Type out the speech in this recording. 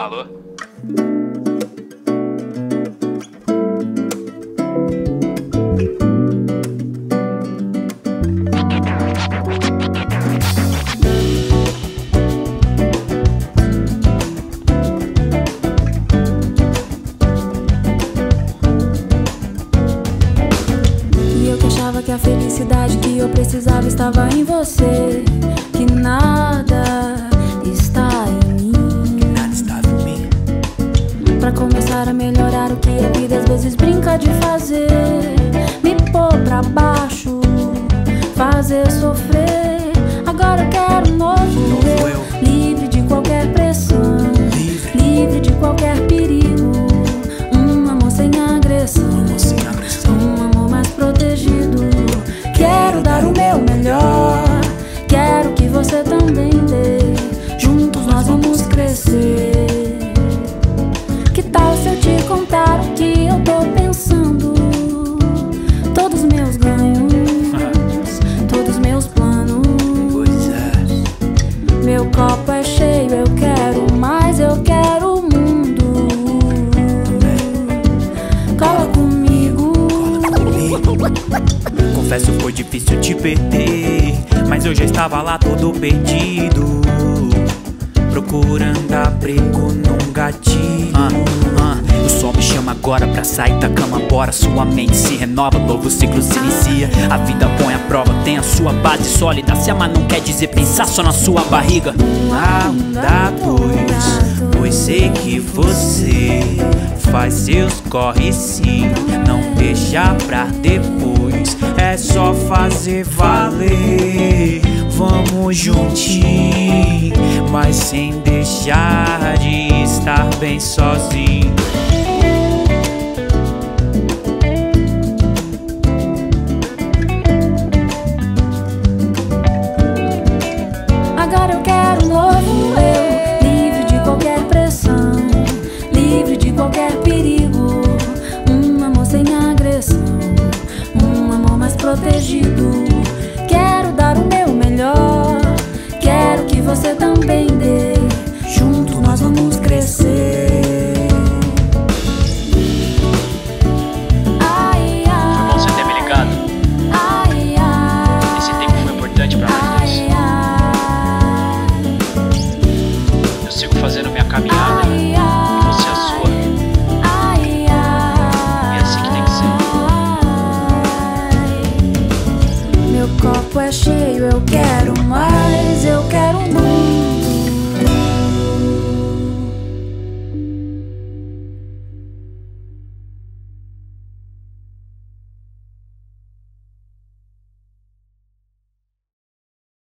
Alô? E eu que achava que a felicidade que eu precisava estava em você, que nada está em mim. Nada estava em mim. Pra começar a melhorar o que a vida às vezes brinca de fazer, me pôr pra baixo, fazer sofrer. Agora eu quero um novo eu, livre de qualquer pressão, livre de qualquer perigo. Um amor sem agressão, um amor mais protegido. Quero dar o meu melhor, quero que você também dê. Juntos nós vamos crescer. Que tal se eu te contar o que eu tô pensando? Todos meus ganhos, todos meus planos. Meu copo é cheio, eu quero mais, eu quero o mundo. Cola comigo. Confesso, foi difícil te perder, mas eu já estava lá todo perdido, procurando abrigo num gatilho. O sol me chama agora pra sair da cama, bora. Sua mente se renova, novo ciclo se inicia. A vida põe à prova, tem a sua base sólida. Se amar não quer dizer pensar só na sua barriga. Dá dois, pois sei que você faz seus corre sim. Não deixa pra depois, é só fazer valer. Vamos juntinho, mas sem deixar de estar bem sozinho. Agora eu quero um novo eu, livre de qualquer pressão, livre de qualquer perigo. Um amor sem agressão, um amor mais protegido. Quero dar o meu melhor, quero que você também dê. Juntos nós vamos crescer. Ai, ai, Foi bom você ter me ligado. ai, ai, Esse tempo foi importante pra nós dois. ai, Eu sigo fazendo minha caminhada ai, e você a sua. ai, ai. É assim que tem que ser. Meu copo é cheio, eu quero